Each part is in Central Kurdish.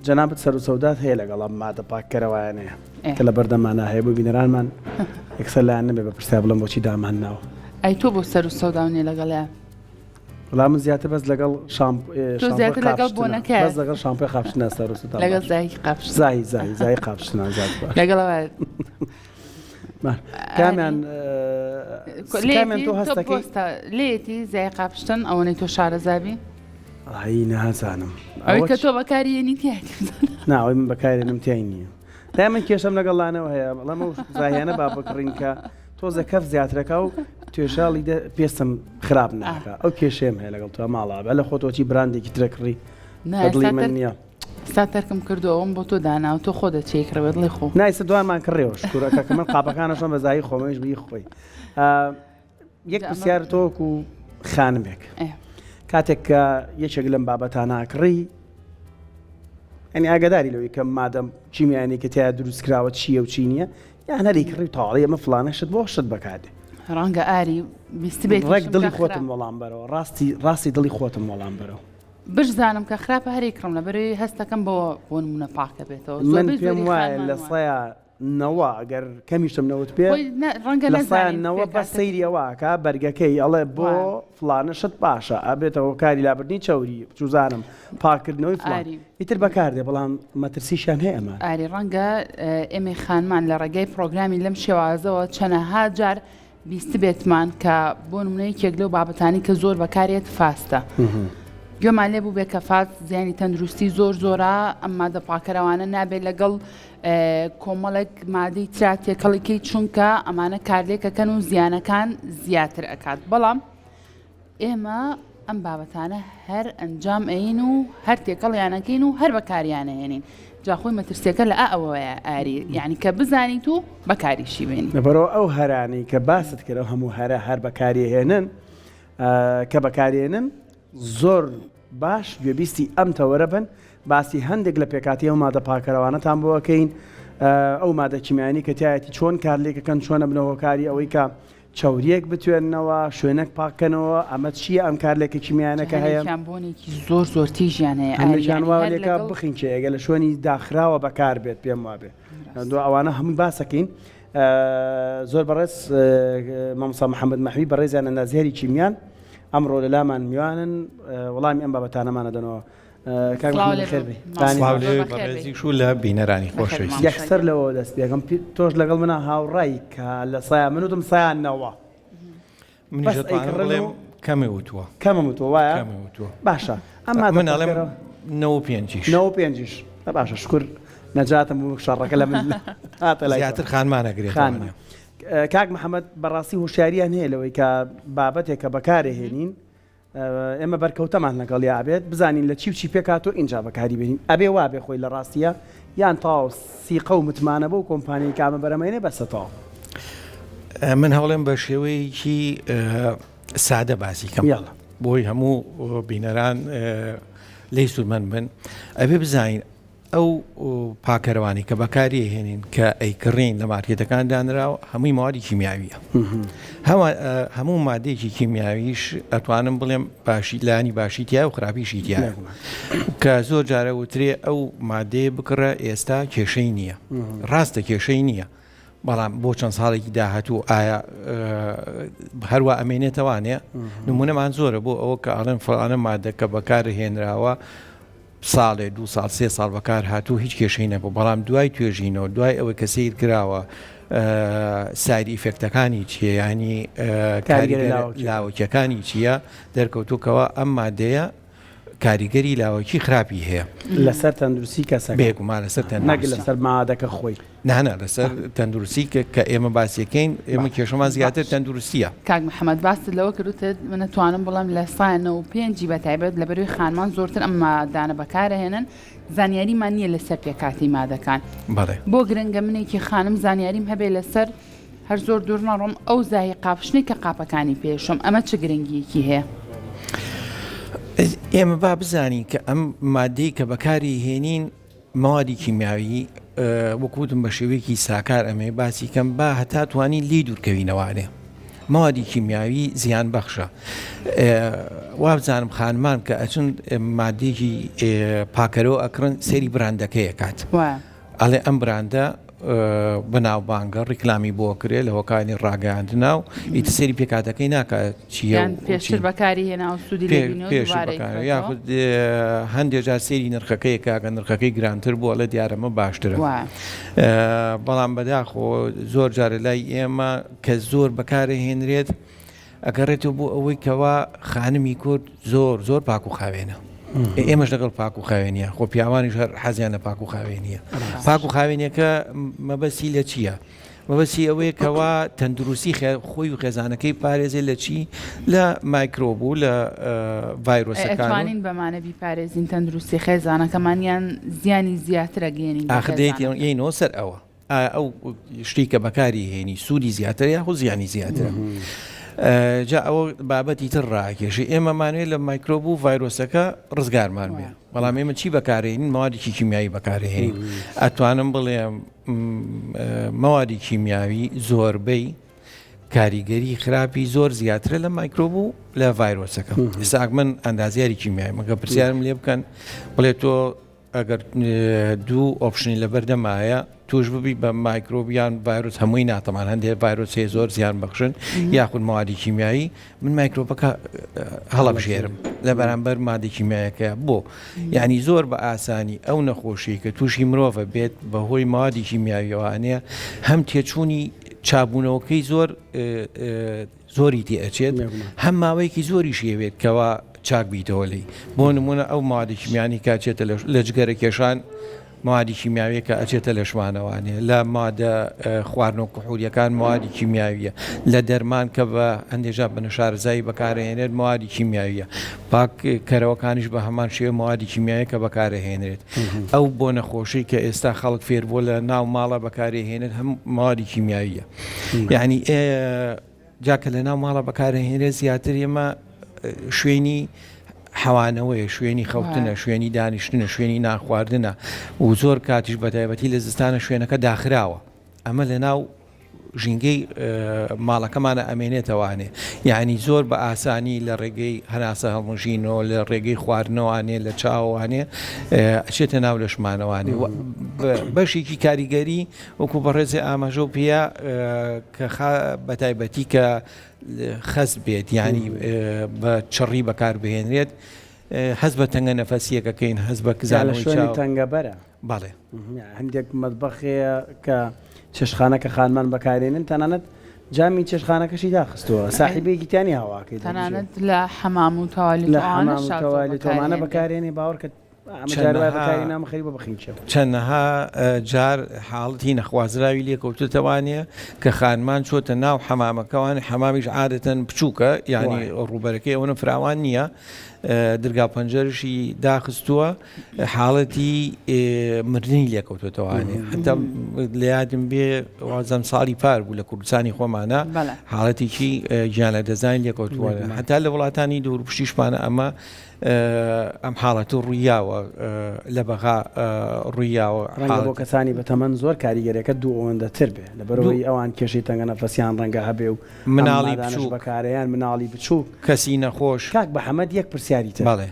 جەنابەت سەر و سەودات هەیە لەگەڵ ئەم مادە پاککەرەوەیانەیە کە لە بەردەمانە هەیە بۆ بینەرانمان یەکسەر لایەن نەبێ بە پرسیار بڵم بۆچی دامان ناوە. ئەی تۆ بۆ سەر و سەوداونێ لەگەڵە وەڵام من زیاتر بەس لەگەڵ بۆنەکە لەگەڵ شامپۆی قاپشتنە سەر و سەودات لەگەڵ زایکی قاپشت زای قاپشتنە زیات باشە لەگەڵ کامیان تۆ هەستەکەی لێتی زای قاپشتن ئەوەی تۆ شارەزابی ئای نەهازانم ئەوەی کە تۆ بەکاریێنی تیا ناوەی من بەکارێنم تیای نییە دا من کێشەم لەگەڵانەوە هەیە بەڵام زاهیانە با بکڕین کە تۆزە کەف زیاترەکە و توێشاڵی پێستم خراپ ناکە ئەو کێشێم هەیە لەگەڵ تۆ ماڵا بە لە خۆتۆچی براندێکی ترەکڕی دڵی من نییە ساتەرکم کردو ئەوم بۆ تۆ داناوە تۆ خۆ دەچێکرەوە دڵی خۆ نایسە دوانمان کڕێەوە شکورەکە کە من قاپەکانەشم بە زایی خۆمەش بی خۆی یەک پرسیار تۆک و خانمێک کاتێک کە یەکێک لەم بابەتاناکڕی ئەنی ئاگداری لەوەی کە مادەم چیمیانی کە تیا دروستکراوە چییە و چی نییە یان هەری کڕی تاڵی ئەمە فلانەشت بۆ شت بکاتێ ڕەنگە ئاری بیست بێت ڕێک دڵی خۆتم وەڵام بەرەوە ڕاستی دڵی خۆتم وەڵام بەرەوە بشزانم کە خراپە هەرێکڕم لە بەروی هەستەکەم بۆ نمونە پاکە بێتەوە من پێم وایە لە سەیە نەوە ئەگەر کەمیشتم نەوت پێ لە سایەنەوە بە سەیری ئەوواکە بەرگەکەی ئەڵێ بۆ فلانە شت باشە ئەبێتەوە کاری لابردنی چاوری چوزانم پاکردنەوەی فلان ئیتر بەکاردێ بەڵام مەترسیشان هەیە ئەمە ئاری ڕەنگە ئێمە خانمان لە ڕێگەی پرۆگرامی لەم شێوازەوە چەنەها جار بیست بێتمان کە بۆ نمونەیەکێک لەو بابەتانی کە زۆر بەکارێت فاستە گوێمان لێ بوو بێ کە فاست زیانی تەندروستی زۆرە ئەم مادە پاکەرەوانە نابێت لەگەڵ کۆمەڵێک مادەی تراتێکەڵێکی چونکە ئەمانە کارلێکەکەن و زیانەکان زیاتر ئەکات بەڵام ئێمە ئەم بابەتانە هەر ئەنجام ئەین و هەر تێکەڵیانەکەین و هەر بەکاریانەهێنین جاخۆی مەترسیەکە لە ئەوەیە ئاری یعنی کە بزانیت و بەکاریشی بێنی لەبەرەوە ئەو هەرانی کە باست کرد هەموو هەر بەکاریهێنن کە بەکارێنن زۆر باش گوێبیستی ئەم تەوەرە بن باسی هەندێک لە پێکاتی ئەو مادە پاکەرەوانەتان بۆەکەین ئەو مادە کیمیانی کە تایەتی چۆن کارلێکەکەن چۆنە بنەوەکاری ئەوەی کە چاوریەک بتوێننەوە شوێنێک پاکەنەوە ئەمە چییە ئەم کارلێکە کیمیانەکە هەیە بۆنێکی زۆر تیژیان هەیە ئەجانواڵێکە بخین چێ ئەگە لە شوێنی داخراوە بەکار بێت پێم وابێ دو ئەوانە هەمووی باسەکەین زۆر بەڕێز مامۆستا محەممەد مەحوی بەڕێزیان ئەندازیاری کیمیان ئەمڕۆ لە لامان میوانن وەڵامی ئەم بابەتانەمانە دەنەوە خێربێ شو لە بینەرانی خۆشەویست یەکسەر لەوە دەست پێکەم تۆش لەگەڵ منە هاوڕای کە لە سایە منوتم سایانەوە منیڵێم کەمە وتووە وایە باشە ئەمما من ئەڵێم 95 باشە شکر نەجاتم و شەڕەکە لە من زیاتر خانمانەگرێت کاک محەممەد بەڕاستی هوشیاریان هەیە لەوەی کە بابەتێک کە بەکارهێنین ئێمە بەرکەوتەمان لەگەڵ یابێت بزانین لە چی و چی پێکات و اینجا بەکاری بێنین ئەبێ وابێ خۆی لە ڕاستیە یان تاو سیقە و متمانە بۆ و کۆمپانیای کامە بەرەمێنێ بەسەتەوە من هەوڵێم بە شێوەیەکی سادە باسی کەم بۆی هەموو بینەران لی سوودمەند بن ئەبێ بزانین ئەو پاکەرەوانی کە بەکاری هێنین کە ئەیکڕین لە مارکێتەکان دانراوە هەمووی ماوەی کیمیاویە هەموو مادەیەکی کیمیاویش ئەتوانم بڵێم باشی لانی باشیتیا و خراپیشیتیا کە زۆر جارە وترێ ئەو مادەیە بکڕە ئێستا کێشەی نییە ڕاستە کێشەی نییە بەڵام بۆ چەند ساڵێکی داهاتوو ئایا هەروە ئەمێنێتەوانێ نمونەمان زۆرە بۆ ئەوە کە ئاڵێن فڵانە مادە کە بەکار هێنراوە ساڵێ 2 ساڵ 3 ساڵ بەکار هاتوو هیچ کێشەی نەبوو بەڵام دوای توێژینەوە دوای ئەوەی کە سیر کراوە سایری ئیفێکتەکانی چیە ینی لاوەکیەکانی چییە دەرکەوتوکەوە ئەم مادەیە کاریگەری لاوەکی خراپی هەیە لەسەر تەندروستی کەسە بێگومان لەسەر لەسەر مادەکە خۆی نانە لەسەر تەندروستی کە ئێمە باسیەکەین ئێمە کێشەمان زیاتر تەندروستیە کاک محەممەد باست لەوە کردوتت منە توانم بڵم لە سایەنەوە پێنجی بەتایبەت لە بەروی خانمان زۆرتر ئەم مادانە بەکارهێنن زانیاریمان نییە لەسەر پێکاتی مادەکان بۆ گرنگە منێکی خانم زانیاریم هەبێ لەسەر هەر زۆر دوور نەڕۆم ئەو زای قاپشنی کە قاپەکانی پێشم ئەمە چ گرنگیەکی هەیە ئێمە با بزانین کە ئەم مادەی کە بەکاری هێنین ماوەی کیمیاوی وەکوتم بە شێوەیەکی ساکار ئەمێ باسی کەم با هەتا توانین لی دوورکەوینەوانێ ماوەدی کیمیاوی زیان بەخشە وابزانم خانمان کە ئەچون مادێکی پاکەرەوە ئەکڕن سەری براندەکەی ئەکات ئەڵێ ئەم براندە بەناوبانگە ڕیکلامی بۆ کرێ لە هۆکانی ڕاگەاندنا و ئیتر سەری پێکاتەکەی ناکات چیە پێشتر بەکاری هێنا و سوودی پێش یاخود هەندێک جار سەیری نرخەکەی کاکە نرخەکەی گرانتر بووە لە دیارەمە باشترە بەڵام بەداخۆ زۆر جارە لای ئێمە کە زۆر بەکارهێنرێت ئەگەڕێتەوە بۆ ئەوەی کەوا خانمی کورد زۆر پاک و خاوێنە ئێمەش لەگەڵ پاک و خاوێنیە خۆ پیاوانیش هەر حەزیانە پاک و خاوێنیە پاک و خاوێنیەکە مەبەستی لە چییە؟ مەبەستی ئەوەیە کەوا تەندروستی خۆی و خێزانەکەی پارێزێ لە چی لە مایکرۆب و لە ڤایرۆسەکان ئەتوانین بەمانە بیپارێزین تەندروستی خێزانەکەمانیان زیانی زیاترە گەێنین ئاخدەیت یەینەوە سەر ئەوە ئەو شتی کە بەکاری هێنی سوودی زیاتر یاخۆ زیانی زیاترە جا ئەوە بابەتی تر ڕاکێشی ئێمەمانوێت لە مایکرۆب و ڤایرۆسەکە ڕزگارمان بێ بەڵام ئێمە چی بەکارهێنین ماوەدێکی کیمیایی بەکارهێنین ئەتوانم بڵێم ماوەدی کیمیاوی زۆربەی کاریگەری خراپی زۆر زیاترە لە مایکرۆب و لە ڤایرۆسەکە ئێستا من ئەندازیاری کیمیایی مەگە پرسیارم لێ بکەن بڵێ تۆ ئەگەر دوو ئۆپشنی لەبەردەمایە توش ببی بە مایکرۆبیان ڤایرۆس هەمووی ناتەمان هەندێک ڤایرۆسێ زۆر زیان بەخشن یاخود ماوەدی کیمیایی من مایکرۆبەکە هەڵەبژێرم لە بەرامبەر مادی کیمیایەکە بۆ یعنی زۆر بە ئاسانی ئەو نەخۆشی کە تووشی مرۆڤە بێت بەهۆی ماوەدی کیمیاویەوانەیە هەم تێچوونی چابوونەوەکەی زۆری تێ ئەچێت هەم ماوەیەکی زۆری شێوێت کەوا چاک بیتەوە لی بۆ نمونە ئەو ماوەدی کیمیانی کاچێتە لە جگەرە کێشان ماوەدی کیمیاویەکە ئەچێتە لە شمانەوانێ لە مادە خواردنەوە کوحولیەکان ماوەدی کیمیاویە لە دەرمان کە بە هەندێژە بە نەشارەزایی بەکارهێنێت ماوەدی کیمیاویە پاک کەرەوەکانیش بە هەمان شێوە ماوەدی کیمیایی کە بەکارهێنرێت ئەو بۆ نەخۆشی کە ئێستا خەڵک فێر بۆ لە ناو ماڵە بەکارهێنێت هەم ماوەدی کیمیاویە یعنی جاکە لە ناو ماڵە بەکارهێنرێت زیاتر ئێمە شوێنی حەوانەوەی شوێنی خەوتنە شوێنی دانیشتنە شوێنی ناخواردنە و زۆر کاتیش بەتایبەتی لە زستانە شوێنەکە داخراوە ئەمە لە ناو ژینگەی ماڵەکەمانە ئەمێنێتەوانێ یعنی زۆر بە ئاسانی لە ڕێگەی هەناسە هەڵمژینەوە لە ڕێگەی خواردنەوەوانێ لە چاوانێ ئەچێتە ناو لە شمانەوانێ بەشێکی کاریگەری وەکو بەڕێزی ئاماژە و پێیا کە بەتایبەتی کە خەز بێت ینی بە چڕی بەکار بهێنرێت حەز بە تەنگە نەفەسیەکەکەین حەز بە کزانەوەی تەنگە بەرە بەڵێ هەندێک مەتبەخەیە کە چێشخانەکە خانمان بەکارێنن تەنانەت جامی چێشخانەکەشی داخستووە ساحیبەیەکی تانی هاواکەی تەنانەت لە حەمام و تەوالیتۆمانە بەکارێنی باوەڕکە نامەخەری بە بخینچەوە چەندەها جار حاڵەتی نەخوازراوی لێکەوتوتەوانێ کە خانمان چۆتە ناو حەمامەکەوان حەمامیش عادەتەن بچووکە ینی ڕوبەرەکەی ئەوە فراوان نییە دەرگا پەنجەرشی داخستووە حاڵەتی مردنی لێکەوتوتەوانێ حتا لە یادم بێ وازەم ساڵی پار بوو لە کوردستانی خۆمانە حاڵەتێکی گیان لە دەزین لێکەوتووە حتا لە وڵاتانی دوورپشتیشمانە ئەمە ئەم حاڵەت ڕوویاوە لە بەغا ڕوویاوە بۆ کەسانی بەتەمەەن زۆر کاریگەرەکە دوو ئەوەندە تر بێ لەبەرەوەی ئەوان کێشەی تەنگە نەفەسیان ڕەنگە هەبێ و مناڵی بچوو بەکارەیان مناڵی بچوو کەسی نەخۆش کاک بە حەمەد یەک پرسیاری تر بەڵێ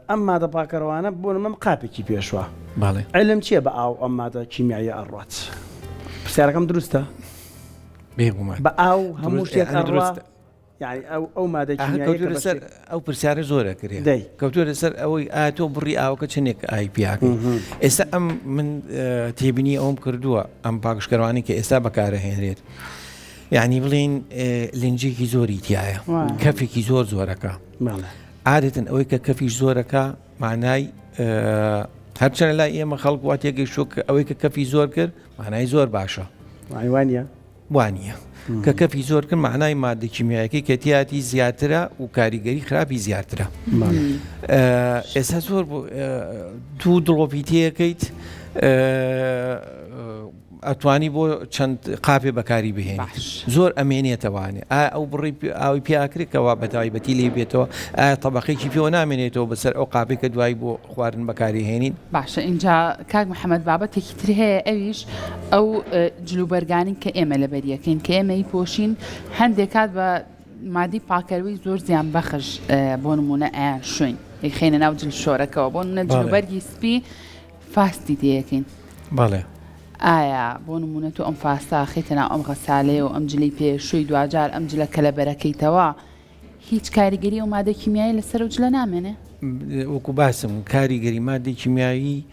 ئەم مادە پاکەڕەوانە بۆ نمەم قاپێکی پێشوە بەڵێ علم چییە بە ئاو ئەم مادە کیمیایی ئەڕات پرسیارەکەم دروستە بێگومان بە ئاو هەموو شتێک دروستە یعنی ئەو مادە سەر ئەو پرسیارە زۆرە کرێ کەوتۆرە سەر ئەوەی ئاتۆ بڕی ئاوکە چنێک ئای پیاکە ئێستا ئەم من تێبینی ئەوم کردووە ئەم پاکشکەروانی کە ئێستا بەکارەهێنرێت یعنی بڵین لنجێکی زۆری تایە کەفێکی زۆرەکە عادەتەن ئەوەی کە کەفیش زۆرەکە معنای هەرچەنە لای ئێمە خەڵک وا تێگەیشتووە کە ئەوەی کە کەفی زۆر کرد معنای زۆر باشە وانە کە کەفی زۆر کرد معنای مادە کیمیایەکەی کە تیاتی زیاترە و کاریگەری خراپی زیاترە ئێستا زۆر دوو دڵۆپی تێەکەیت ئەتوانی بۆ چەند قاپێ بەکاری بهێنی زۆر ئەمێنێتەوانێ ئەو بڕی ئاوی پیاکرێکەوە بە تایبەتی لێ بێتەوە تەبەقێکی پێوە نامێنێتەوە بەسەر ئەو قاپێک کە دوای بۆ خواردن بەکاری هێنین. باشە اینجا کاک محەممەد بابەتێکی تر هەیە ئەویش ئەو جلوبەرگانی کە ئێمە لە بەریەکەین کە ئێمەی پۆشین هەندێک کات بە مادی پاکەروی زۆر زیان بەخش بۆ نمونە ئایان شوین خێنە ناو جل شۆرەکەەوە بۆ نە جلوبەرگی سپی فاستی تەیەکەین. بەڵێ ئایا بۆ نمونە تو ئەم فاستا خیتە ناو ئەم غەسالەیە و ئەم جلی پێشووی دوجار ئەم جلە کە لە بەرەکەیتەوە هیچ کاریگەری و مادە کیمیایی لەسەر و جلە نامێنێ؟ وەکو باسم کاریگەری مادەی کیمیایی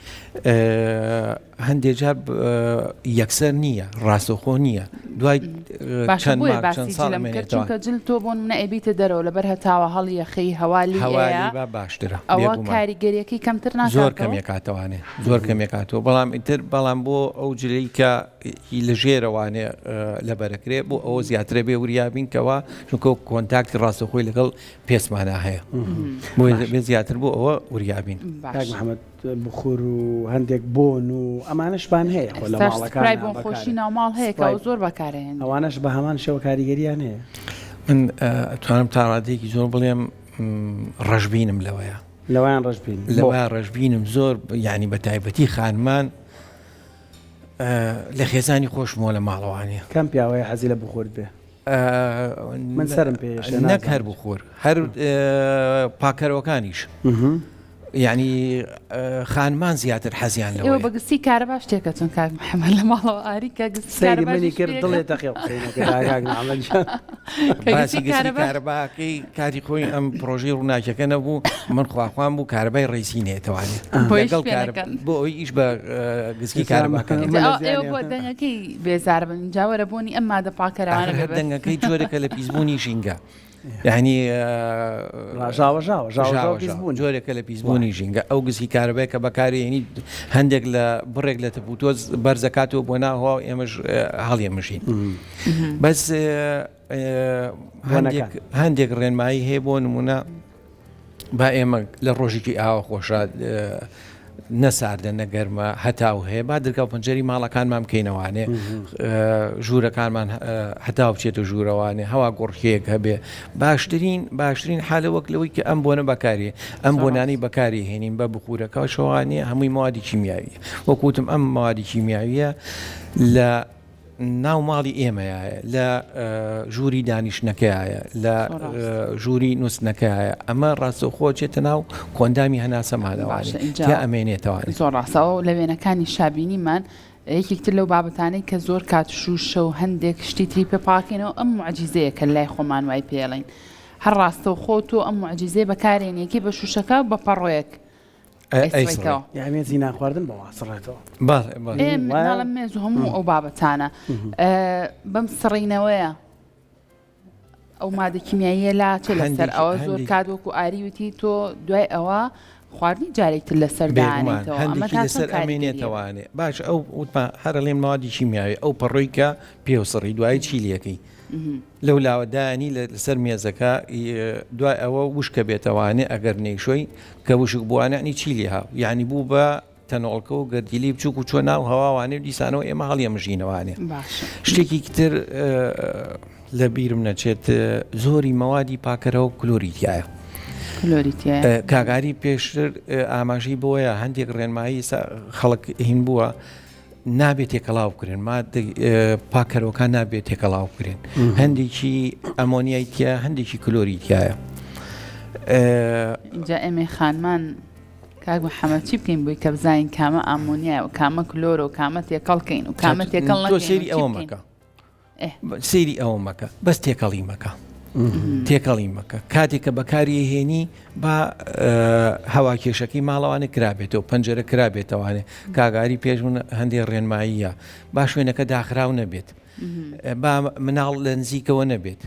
هەندێک جار یەکسەر نییە ڕاستەوخۆ نییە دوای چەند ساڵ چونکە جل تۆ بۆ منە ئەبیتە دەرەوە لەبەر هەتاوە هەڵی یەخەی هەوالی باشترە ئەوە کاریگەریەکەی کەمتر ناکاتەوە زۆر کەمێکاتەوانێ زۆر کەمێکاتەوە بەڵام بۆ ئەو جلەی کە لە ژێرەوانێ لە بەرەکرێ بۆ ئەوە زیاترە بێ وریابینکەوە چونکە کۆنتاکتی ڕاستەخۆی لەگەڵ پێسمانە هەیە بۆ زیاتر بۆ ئەوە وریابین. محەممەد بخور و هەندێک بۆن و ئەمانشبان هەیە خۆ لە ماڵەکان بۆ خۆشی ناوماڵ هەیە کە زۆر بەکارێن ئەوانش بە هەمان شێوە کاریگەریان هەیە. من ئەتوانم تا ڕادێکی زۆر بڵێم ڕەشبینم لەوەیە لەوەیان ڕەشبینم زۆر یعنی بە تایبەتی خانمان لە خێزانی خۆشمەوە لە ماڵەوانێ کەم پیاوەیە حەزی لە بخۆرت بێ من سرم پێش نەک هەر بخۆر هەر پاکەرەوەکانیش یعنی خانمان زیاتر حەزیان لەوەیە. بە گستی کارەبا شتێکە چون کاک محەممەد لە ماڵەوە ئاریکە سەیری منی کرد دڵێ تەقی باسی گستی کارەباکەی کاری خۆی ئەم پرۆژەی ڕووناکیەکە نەبوو من خواخوام بوو کارەبای ڕێسی نێتوانێت بۆ ئەوی ئیش بە گستی کارەباکەن بۆ دەنگەکەی بێزار بن جاوەرە بۆنی ئەم مادە پاکەرەوانە دەنگەکەی جۆرێکە لە پیسبوونی ژینگە یعنی جۆرێکە لە پیسبوونی ژینگە ئەو گزی کارەبای کە بەکارێنی هەندێک لە بڕێک لە تەپوتۆز بەرزەکاتەوە بۆ ناوە ئێمەش هەڵێمەژین بەس هەندێک ڕێنمایی هەیە بۆ نمونە با ئێمە لە ڕۆژێکی ئاوە خۆشە نەساردە نەگەرمە هەتاو هەیە با دەرگا و پەنجەری ماڵەکانمان بکەینەوانێ ژوورەکانمان هەتاو بچێتە ژوورەوانێ هەوا گۆڕکێک هەبێ باشترین حالە وەک لەوەی کە ئەم بۆنە بەکارێ ئەم بۆنانەی بەکاری هێنین بە بخورەکە شەوانێ هەمووی موادی کیمیاویە وەکوتم ئەم موادی کیمیاویە لە ناو ماڵی ئێمەیە لە ژووری دانیشتنەکەیە لە ژووری نووسنەکەیە ئەمە ڕاستەوخۆ چێتە ناو کۆندامی هەناسەمانەوە ئەمێنێتەوە زۆر ڕاستەوە لە وێنەکانی شابینیمان یەکێکتر لەو بابەتانەی کە زۆر کات شوشە و هەندێک شتی تری پێ پاکێنەوە ئەم معجیزەیە کە لای خۆمان وای پێڵین هەر ڕاستەوخۆ تۆ ئەم معجیزەی بەکارێنیەکی بە شوشەکە بە پەڕۆیەک یامێ زینا خواردن بە واسڕێتەوە ناڵم مێز و هەموو ئەو بابەتانە بەم سڕینەوەیە ئەو مادە کیمیاییە لا چێ لەسەر ئەوە زۆر کات وەکو ئاریوتی تۆ دوای ئەوە خواردنی جارێکتر لەسەر لەسەر ئەمێنێتەوانێ باش ئەو وتمان هەرە لێم موادی کیمیاوی ئەو پەڕۆی کە پێوسڕی دوای چیلیەکەی لەو لاوەدانی لەسەر مێزەکە دوای ئەوە وشکە بێتەوانێ ئەگەر نەیشۆی کە وشک بووانانی چیلی ها یعنی بوو بە تەنۆڵکە و گەردیلی بچووک و چۆ ناو هەواوانێ و دیسانەوە ئێمە هەڵیەمەژینەوانێ شتێکی تر لە بیرم نەچێت زۆری مەوادی پاکەرەوە کلۆریتیایە کاگاری پێشتر ئاماژەی بۆیە هەندێک ڕێنمایی خەڵک هین بووە نابێت تێکەڵاو بکرێن پاکەرەوەکان نابێت تێکەڵاو بکرێن هەندێکی ئەمۆنیایتیە هەندێکی کلۆریتیایە اینجا ئێمە خانمان کاک محەممەد چی بکەین بووی کە بزانین کامە ئامۆنیای و کامە کلۆرە و کامە تێکەڵکەین و کامە تێکەڵ تۆ سێری ئەوە مەکە سێری ئەوە مەکە بەس تێکەڵی مەکە تێکەڵی مەکە کاتێک کە بەکاری هێنی با هەواکێشەکەی ماڵەوانە کرابێتەوە پەنجەرە کرابێتەوانێ کاگاری پێشمون هەندێک ڕێنماییە با شوێنەکە داخراو نەبێت با مناڵ لە نزیکەوە نەبێت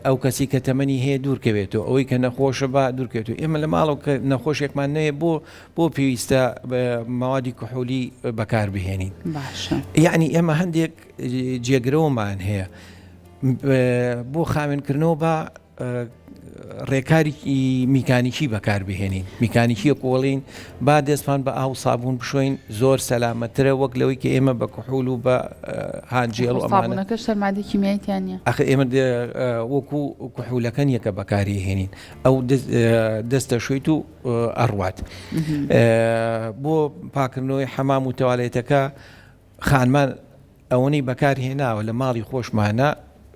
ئەو کەسی کە تەمەنی هەیە دوورکەوێتەوە ئەوەی کە نەخۆشە بە دوورکەوێتەوە ئێمە لە ماڵەوە کە نەخۆشێکمان نەیە بۆ پێویستە ماوادی کوحولی بەکار بهێنین یعنی ئێمە هەندێک جێگرەوەمان هەیە بۆ خاوێنکردنەوە بە ڕێکاری میکانیکی بەکاربهێنین میکانیکی کۆڵین با دەستمان بە ئاو سابوون بشۆین زۆر سەلامەترە وەک لەوەی کە ئێمە بە کوحول و بە هانجێڵ و ئەمانەکە شەرمادی کیمیاییانە ئەخ ئێمە وەکو کوحولەکەن یەکە بەکاری هێنین ئەو دەستە شویت و ئەڕوات بۆ پاکردنەوەی حەمام و تەوالێتەکە خانمان ئەوەی بەکارهێناوە لە ماڵی خۆشمانە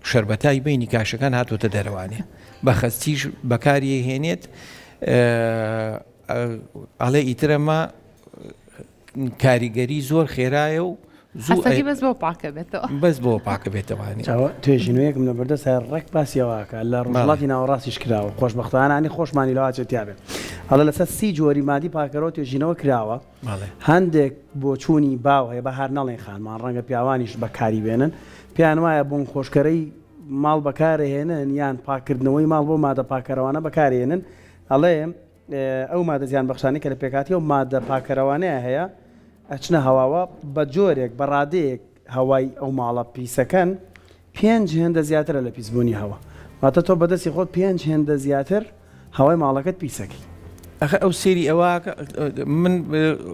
شربەتای بینی کاشەکان هاتوۆتە دەرەوانێ بە خەستیش بەکاری هێنێت ئەڵێ ئیترەمە کاریگەری زۆر خێرایە و بەس بۆ پاکە بێتەوە بەس بۆ پاکە بێتەوانی توێژینوەیەکم لە بەردەست ڕێک باسیەوەکە لە ڕۆژڵاتی ناوەڕاستیش کراوە خۆشبەختانانی خۆشمانی لەواچێتیا بێت هەڵە لەسەر 30 جۆری مادی پاکەرەوە توێژینەوە کراوە هەندێک بۆ چوونی باو هەیە بە هەر نەڵێن خانمان ڕەنگە پیاوانیش بەکاری بێنن پیان وایە بۆن خۆشکەرەی ماڵ بەکارهێنن یان پاکردنەوەی ماڵ بۆ مادە پاکەرەوانە بەکارهێنن ئەڵێ ئەو مادە زیان بەخشانی کە لە پێکاتی و مادە پاکەرەوانەیە هەیە ئەچنە هەواوە بە جۆرێک بە ڕادەیەک هەوای ئەو ماڵە پیسەکەن 5 هێندە زیاترە لە پیسبوونی هەوا واتە تۆ بەدەستی خۆت 5 هێندە زیاتر هەوای ماڵەکەت پیسەکەی ئەو سێری ئەوە من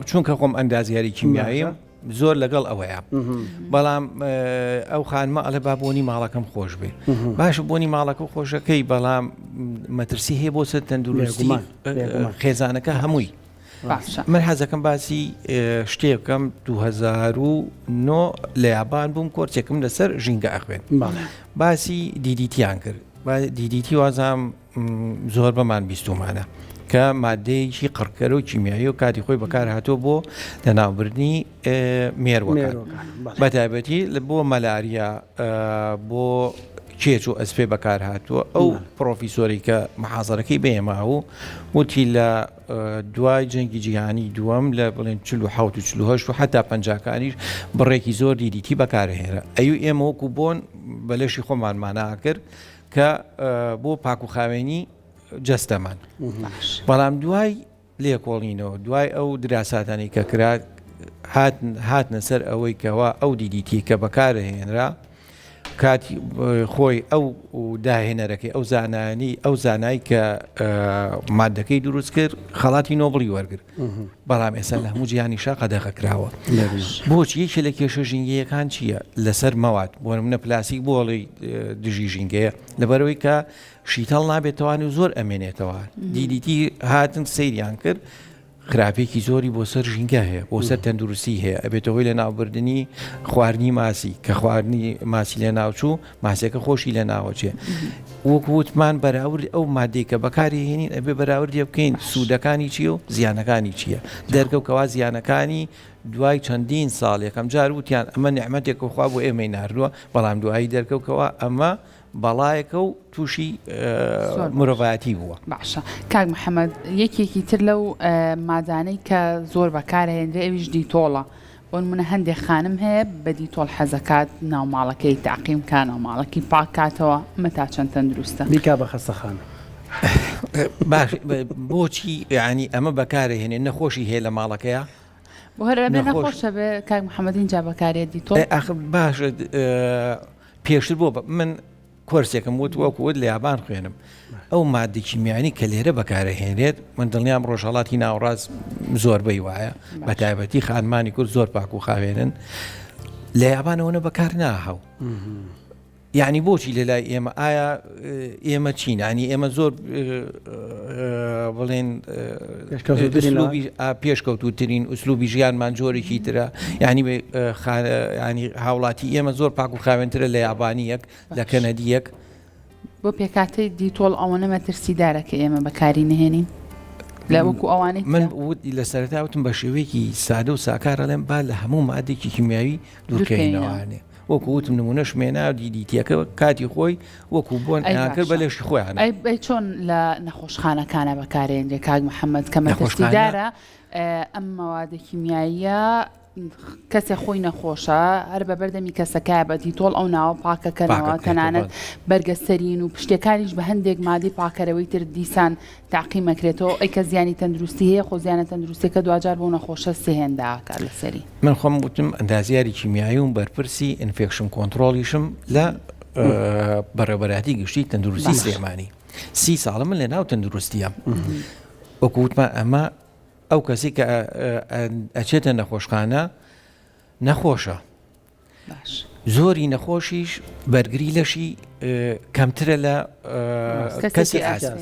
چونکە خۆم ئەندازیاری کیمیاییم زۆر لەگەڵ ئەوەیە بەڵام ئەو خانمە ئەلە با بۆنی ماڵەکەم خۆش بێ باش بۆنی ماڵەکە خۆشەکەی بەڵام مەترسی هەیە بۆ سەر تەندروستی خێزانەکە هەمووی من حەزەکەم باسی شتێکم 2009 لە یابان بووم کۆرچێکم لەسەر ژینگە ئەخوێن باسی دیدیتیان کرد دیدیتی وازام زۆر بەمان بیستومانە کە مادەیەکی قڕکەرە و کیمیایی و کاتی خۆی بەکار هاتۆ بۆ لەناوبردنی مێروەکان بەتایبەتی بۆ مەلاریا بۆ کێچ و ئەسپێ بەکار هاتووە ئەو پرۆفیسۆری کە محازەرەکەی بێمە و وتی لە دوای جەنگی جیهانی دووەم لە بڵێن 47 و 48 و حتا پەنجاکانیش بڕێکی زۆر دیدیتی بەکارهێنرا ئەوی ئێمە وەکو بۆن بەلەشی خۆمانمانە کرد کە بۆ پاک و خاوێنی جەستەمان بەڵام دوای لێکۆڵینەوە دوای ئەو دراساتانی کە کرا هاتنە سەر ئەوەی کەوا ئەو دیدیتی کە بەکارهێنرا کاتی خۆی ئەو داهێنەرەکەی ئەو زانایی کە مادەکەی دروست کرد خەڵاتی نۆبڵی وەرگرت بەڵام ئێستا لە هەموو جیهانی شا قەدەغەکراوە بۆچی یەکێ لە کێشە ژینگەیەکان چییە لەسەر مەواد بۆ نمونە پلاسیک بۆڵی دژی ژینگەیە لەبەرەوەی کە شیتەڵ نابێتەوانی و زۆر ئەمێنێتەوە دیدیتی هاتن سەیریان کرد خراپێکی زۆری بۆ سەر ژینگە هەیە بۆ سەر تەندروستی هەیە ئەبێتەوەی لە ناوبردننی خواردنی ماسی کە خواردنی ماسی لێ ناوچوو ماسیەکە خۆشی لە ناوەچێ وەکووتمان بەراورد ئەو مادەی کە بەکاری هێنین ئەبێ بەراوردی بکەین سوودەکانی چییە و زیانەکانی چییە دەرکەوتەوە زیانەکانی دوای چەندین ساڵ یەکەم جار وتیان ئەمە نعمەتێک و خوا بۆ ئێمەی ناردووە بەڵام دوایی دەرکەوتەوە ئەمە بەڵایەکە و تووشی مرۆڤایەتی بووە باشە کاک محەممەد یەکێکی تر لەو مادانەی کە زۆر بەکارهێنرێ ئەویش دیتۆڵە بۆ نمونە هەندێک خانم هەیە بە دیتۆڵ حەزەکات ناوماڵەکەی تاقیمکە ناوماڵەکەی پاکاتەوە ئەمە تا چەند تەندروستە بیکا بە خەستەخانە باش بۆچی یعنی ئەمە بەکارهێنێ نەخۆشی هەیە لە ماڵەکەیە بۆ هەر نەخۆشە بێ کاک محەممەدین جا بەکارێت دیتۆڵ باش پێشتر بۆ من کۆرسێکم وت وەکووت لە یابان خوێنم ئەو مادە کیمیانی کە لێرە بەکارەهێنرێت من دڵنیام ڕۆژهەڵاتی ناوڕاست زۆربەی وایە بە تایبەتی خانمانی کورد زۆر پاک و خاوێنن لە یابانەوەنە بەکار ناهاو یعنی بۆچی لە لای ئێمە ئایا ئێمە چین ینی ئێمە زۆر بڵێن پێشکەوتوترین ئوسلوبی ژیانمان جۆرێکی ترە ینی هاوڵاتی ئێمە زۆر پاک و خاوێنترە لە یابانیەک لە کەنەدیەک بۆ پێکاتی دیتۆڵ ئەوەنە مەترسیدارە کە ئێمە بەکاری نهێنین لە وەکو ئەوانەی من لە سەرتاوتم بە شێوەیەکی سادە و ساکارە لێم با لە هەموو مادێکی کیمیاوی دوورکەینەوەوانێ وەکو وتم نمونەش مێنا و دیدیتیەکە کاتی خۆی وەکو بۆن کرد بە لەشی خۆیان چۆن لە نەخۆشخانەکانە بەکارێنرێ کاک محەممەد کە مەترسیدارە ئەم مەوادە کیمیاییە کەسێ خۆی نەخۆشە هەر بە بەردەمی کەسەکە بە دیتۆڵ ئەو ناوە پاکەکەنەوە تەنانەت بەرگەستەرین و پشتەکانیش بە هەندێک مادی پاکەرەوەی تر دیسان تاقیمەکرێتەوە ئەی کە زیانی تەندروستی هەیە خۆ زیانە تەندروستیەکە دوجار بۆ نەخۆشە سێهێنداکات لەسەری من خۆم وتم ئەندازیاری کیمیایی و بەرپرسی ئینفێکشن کۆنتترۆلیشم لە بەڕێبەراتی گشتی تەندروستی سلێمانی 30 ساڵە من لە ناو تەندروستیە وەکووتمان ئەمە ئەو کەسی کە ئەچێتە نەخۆشخانە نەخۆشە زۆری نەخۆشیش بەرگری لەشی کەمترە لە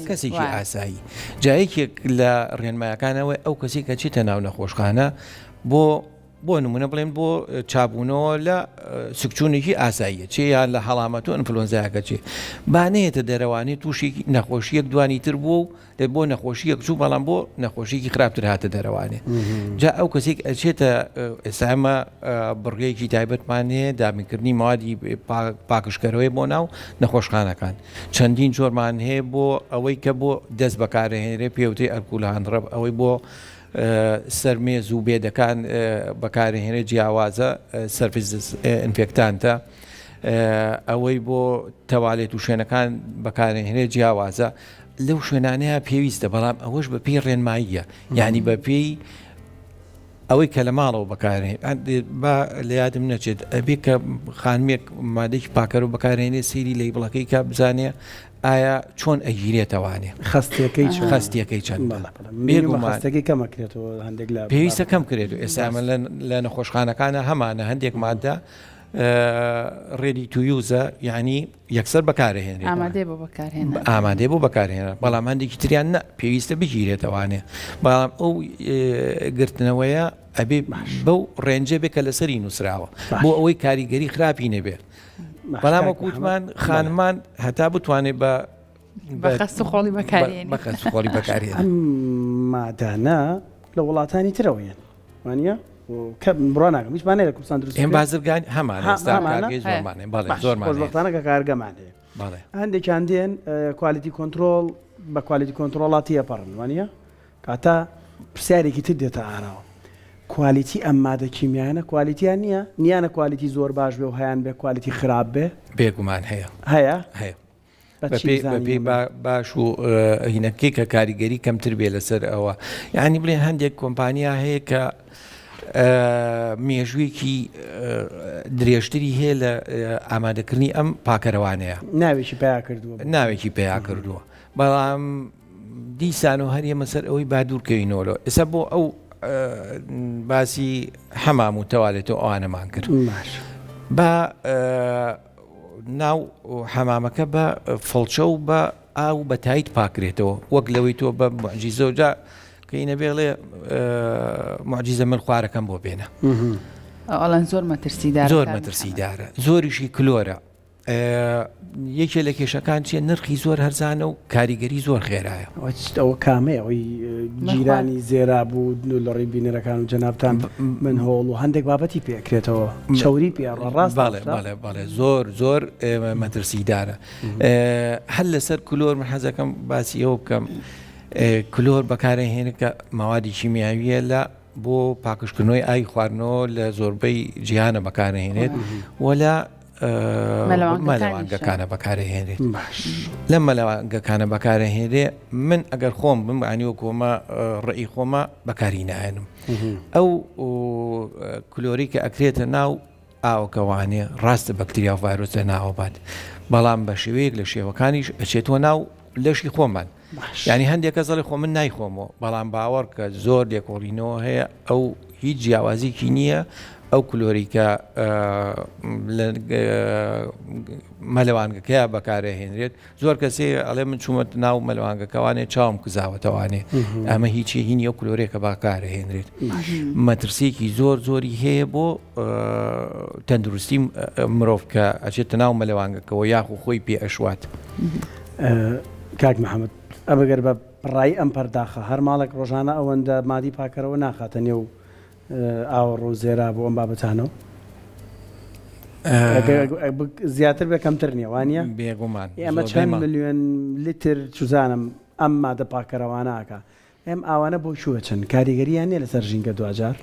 کەسێکی ئاسایی جایەکێک لە ڕێنمایەکانەوەی ئەو کەسی کە چێتە ناو نەخۆشخانە بۆ نمونە بڵێن بۆ چابوونەوە لە سکچوونێکی ئاساییە چێ یان لە هەڵامەت و ئەنفلۆنزایەکە چێ بانەیەتە دەرەوانێت تووشی نەخۆشیەک دوانی تر بوو و لێ بۆ نەخۆشیەک چوو بەڵام بۆ نەخۆشیێکی خراپتر هاتە دەرەوانێ جا ئەو کەسێک ئەچێتە ئێسامە بڕگەیەکی تایبەتمان هەیە دابینکردنی موادی پاکشکەرەوەی بۆ ناو نەخۆشخانەکان چەندین جۆرمان هەیە بۆ ئەوەی کە بۆ دەست بەکارهێنرێ پێوتەی ئەلکۆلهاندڕەب ئەوەی بۆ سەرمێز و بێدەکان بەکارهێنێ جیاوازە سەرفیس ئینفێکتانتە ئەوەی بۆ تەوالێت و شوێنەکان بەکارهێنێ جیاوازە لەو شوێنانەیە پێویستە بەڵام ئەوەش بە پێی ڕێنماییە یعنی بە پێی ئەوەی کە لە ماڵەوە بەکارهێن با لە یادم نەچێت ئەبێ کە خانمێک مادێکی پاکەر و بەکارهێنێ سەیری لەیبڵەکەی کا بزانێ ئایا چۆن ئەگیرێتەوانێ خستیەکەی چەند خستەکەی کەمەکرێتەوە هەندێک لە پێویستە کەم کرێت و ئێسامە لە نەخۆشخانەکانە هەمانە هەندێک مادە ڕێدی تویوزە یعنی یەکسەر بەکارهێنێت ئامادەی بۆ بەکارهێنە بەڵام هەندێکی تریان نە پێویستە بگیرێتەوانێ بەڵام ئەو گرتنەوەیە ئەبێ بەو ڕێنجە بێ کە لەسەری نووسراوە بۆ ئەوەی کاریگەری خراپی نەبێت بەڵام وەکووتمان خانمان هەتا بتوانێت بەخەست خۆڵی بەکارهێن مادانە لە وڵاتانی ترەوەیان وانە بڕۆ ناکەم هیچمانێ لە کوردستان دروست ئێمە بازرگان هەمان زۆرمانە کە کارگەمانێ هەندێکیان دێن کوالیتی کۆنتترۆل بە کوالیتی کۆنتترۆڵاتی ئەپەڕن وانە کاتە پرسیارێکی تر دێتە ئاراوە کوالیتی ئەم مادە کیمیانە کوالیتیان نییە نیانە کوالیتی زۆر باش بێ و هەیان بێ کوالیتی خراپ بێ بێگومان هەیە بەپێی باش و هینەکەی کە کاریگەری کەمتر بێ لەسەر ئەوە یعنی بڵێن هەندێک کۆمپانیا هەیە کە مێژوویەکی درێژتری هەیە لە ئامادەکردنی ئەم پاکەرەوانەیە ناوێکی پیا کردووە بەڵام دیسان و هەر ئێمە سەر ئەوەی با دوورکەوینەوە ئێستا بۆ ئەو باسی حەمام و تەوالێتەوە ئەوانەمان کرد بە ناو حەمامەکە بە فڵچە و بە ئاو بە تایت پاکرێتەوە وەک لەوەی تۆ بە معجیزەوجا کەینە بێڵێ معجیزە من خوارەکەم بۆ بێنە ئەڵەن زۆر مەترسیدارە زۆریشی کلۆرە یەکێ لە کێشەکان چیە نرخی زۆر هەرزانە و کاریگەری زۆر خێرایە ئەوە کامەیە ئەوەی جیرانی زێرا بوو لە ڕێی بینەرەکان و جەنابان من هۆڵ و هەندێک بابەتی پێکرێتەوە چوری پێڕاست باڵێ زۆر مەترسیدارە هەل لەسەر کلۆر من حەزەکەم باسی ئەوە بکەم کلۆر بەکارهێنە کە ماوادی شیمیاویە لە بۆ پاکشکردنەوەی ئای خواردنەوە لە زۆربەی جیهانە بەکارهێنێت وەلا مەلەوانگەکانە بەکارهێنێت لەم مەلەوانگەکانە بەکارهێنێ من ئەگەر خۆم بمعنی وە کۆمە ڕێی خۆمە بەکاری نایەنم ئەو کلۆری کە ئەکرێتە ناو ئاوکەوانێ ڕاستە بەکتریا و ڤایرۆسە ناوەبات بەڵام بە شێوەیەک لە شێوەکانیش ئەچێتەوە ناو لەشی خۆمان یعنی هەندێک کەسەڵی خۆ من نایخۆمەوە بەڵام باوەڕ کە زۆر لێکۆڵینەوە هەیە ئەو هیچ جیاوازیکی نییە ئەو کلۆریکە مەلەوانگەکەیە بەکارهێنرێت زۆر کەسێ ئەڵێ من چوومە ناو مەلەوانگەکەوانێ چاوم کزاوەتەوانێ ئەمە هیچی هینی ئەو کلۆرێکە بەکارهێنرێت مەترسێکی زۆری هەیە بۆ تەندروستی مرۆڤ کە ئەچێتە ناو مەلەوانگەکەەوە یاخو خۆی پێ ئەشوات کاک محەممەد ئەبگەر بە ڕای ئەم پەرداخە هەر ماڵێک ڕۆژانە ئەوەندە مادی پاکەرەوە ناخاتە نێو ئاوە ڕوو زێرا بۆ ئەم بابەتانەوە زیاتر بێ کەمتر نیە وانە بێگومان ئێمە چەند ملیۆن لیتر چوزانم ئەم مادە پاکەرەواناکە ئەم ئاوانە بۆ شووە چەند کاریگەریان نیە لەسەر ژینگە دوجار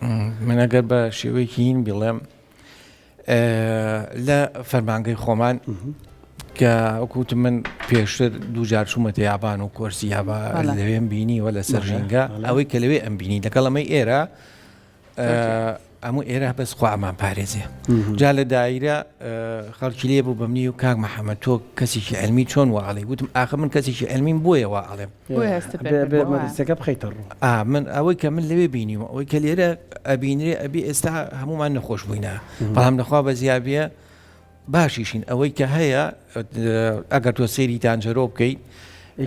من ئەگەر بە شێوەیەکی هین بڵێم لە فەرمانگەی خۆمان کە ئەوکوتم من پێشتر دووجار چوومەتە یابان و کۆرسی یابا لەوێم بینیوە لەسەر ژینگە ئەوەی کە لەوێ ئەم بینی لەگەڵ ئەمەی ئێرە ئەموو ئێرە بەس خوا ئەمان پارێزێ جا لە دایرە خەڵکی لێ بوو بەمنی و کاک محەممەد تۆ کەسێکی ئەلمی چۆن واڵێ وتم ئاخە من کەسێکی ئەلمین بۆیە وا ئەڵێم مەدرسەکە بخەیتە ڕوو من ئەوەی کە من لەوێ بینیم ئەوەی کە لێرە ئەبینرێ ئەبی ئێستا هەمومان نەخۆش بووینە بەڵام نەخوا بە زیابە باشیشین ئەوەی کە هەیە ئەگەر تۆ سێری تانجەرۆ بکەیت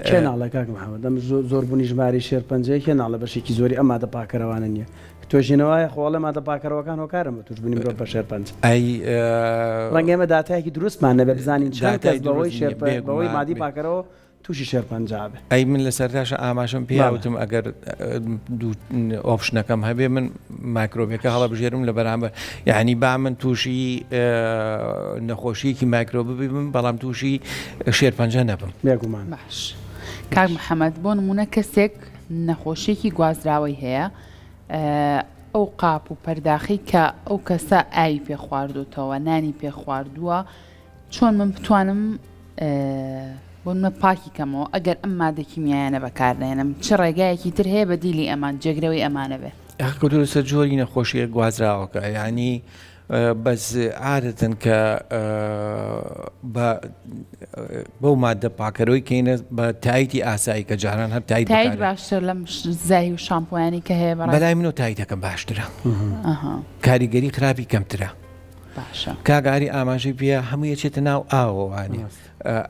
کێ ناڵە کاک محەممەد دەم زۆربوونی ژماری شێرپەنجەیە کێ ناڵە بەشێکی زۆری ئەمادە پاکەرەوانە نییە تۆژینەوەی خۆڵە مادە پاکەرەوەکان هۆکارم توش بنیم ڕۆ بە شێرپەنج ڕەنگەمە داتایەکی دروستمان نەبێ بزانین چەند کەس بەوەی مادی پاکەرەوە تووشی شێرپەنجابێ ئەی من لە سەرتاشە ئاماشم پێیاوتم ئەگەر ئۆپشنەکەم هەبێ من مایکرۆبەکە هەڵە بژێرم لە بەرامبەر یعنی با من تووشی نەخۆشیەکی مایکرۆب ببم بەڵام تووشی شێرپەنجە نەبم بێگومان باش کاک محەممەد بۆ نمونە کەسێک نەخۆشیێکی گوازراوی هەیە ئەو قاپ و پەرداخی کە ئەو کەسە ئاوی پێ خواردوتەوە نانی پێ خواردووە چۆن من بتوانم بۆ منە پاکی کەمەوە ئەگەر ئەم مادەکیمیایانە بەکاردێنم چ ڕێگایەکی تر هەیە بە دیلی ئەمان جێگرەوەی ئەمانە بێ کەوتۆسە جۆری نەخۆشیە گوازراوەکە ینی بەس عادەتەن کە بەو مادە پاکەرەوەی کەینە بە تایتی ئاسایی کە جاران هەر تایت باشتر لەم زای و شامپۆیانی کە هەیە بەلای منەوە تایتەکەم باشترە کاریگەری خراپی کەمترە باشە کاگاری ئاماژەی پێ هەموو یەچێتە ناو ئاوەوانێ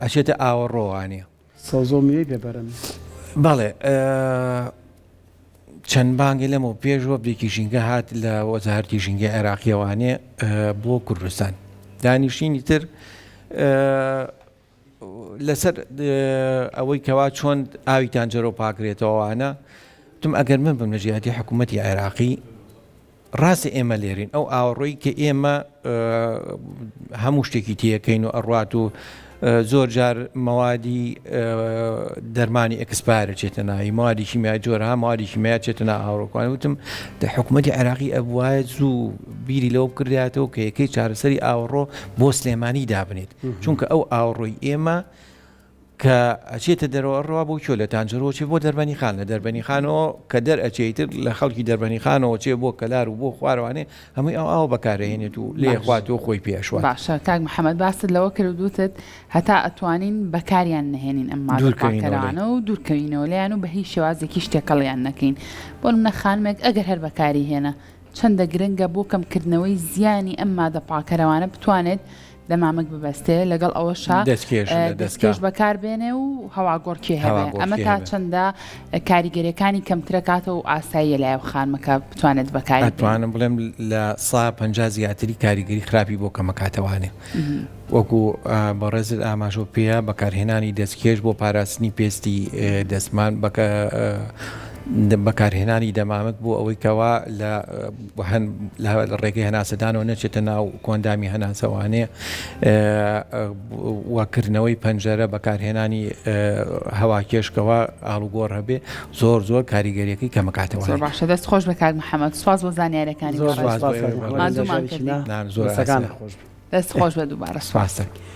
ئەچێتە ئاوەڕۆوانێ سەوزۆمیەی پێبەرن بەڵێ چەند بانگی لەمە پێشوە بدێکی ژینگە هات لە وەزارەتی ژینگە عێراقیەوانێ بۆ کوردستان دانیشتنی تر لەسەر ئەوەی کەوا چۆن ئاوی تانجەرۆ پاکرێتەوەوانە تم ئەگەر من بم لە ژێهەتی حکوومەتی عێراقی ڕاستی ئێمە لێرین ئەو ئاوەڕۆی کە ئێمە هەموو شتێکی تیەکەین و ئەڕات و زۆر جار مەوادی دەرمانی ئەکسپایرە چێتە ناوی مادی شیمیای جۆرەها مادی شیمیا چێتە ناو ئاوڕۆکوان وتم حکوومەتی عێراقی ئەبوایە زوو بیری لەوە بکرداتەوە کە یەکەی چارەسەری ئاوەڕۆ بۆ سلێمانی دابنێت چونکە ئەو ئاوەڕۆی ئێمە کە ئەچێتە دەرەوە ڕوا بۆ کۆ لە تانجەرۆچێ بۆ دەربەنی خان لە دەربەنی خانەوە کە دەرئەچێتر لە خەڵکی دەربەنی خانەوە چێ بۆ کەلار و بۆ خوارەوانێ هەمووی ئەو بەکارهێنێت و لێ خواتەوە خۆی پێشوە باشە کاک محەممەد باست لەوە کردوتت هەتا ئەتوانین بەکاریان نهێنین ئەم مادەکەرانە و دوورکەوینەوە لەیان و بە هیچ شێوازێکی شتێکەڵیان نەکەین بۆ منە خانمێک ئەگەر هەر بەکاری هێنا چەندە گرنگە بۆ کەمکردنەوەی زیانی ئەم مادە پاکەرەوانە بتوانێت دەمامک ببەستێ لەگەڵ ئەوەشا دەستکێش بەکاربێنێ و هەواگۆڕکی هەبێ ئەمە تا چەندە کاریگەریەکانی کەمترەکاتە و ئاساییە لایە خانمەکە بتوانێت بەکاری ئەتوانم بڵێم لە 150 زیاتری کاریگەری خراپی بۆ کەمەکاتەوانێ وەکو بەڕێزت ئاماژۆ پێە بەکارهێنانی دەستکێش بۆ پاراستنی پێستی دەستمان بەکارهێنانی دەمامک بوو ئەوەی کەوا لە ڕێگەی هەناسەدانەوە نەچێتە ناو کۆندامی هەناسەوانێ واکردنەوەی پەنجەرە بەکارهێنانی هەواکێشکەوە ئاڵوگۆڕ هەبێ زۆر کاریگەریەکەی کەمەکاتەوە باشە دەست خۆش بە کاک محەممەد سواز بۆ زانیاریەکانی زۆر دەست خۆش بە دووبارە سپاسە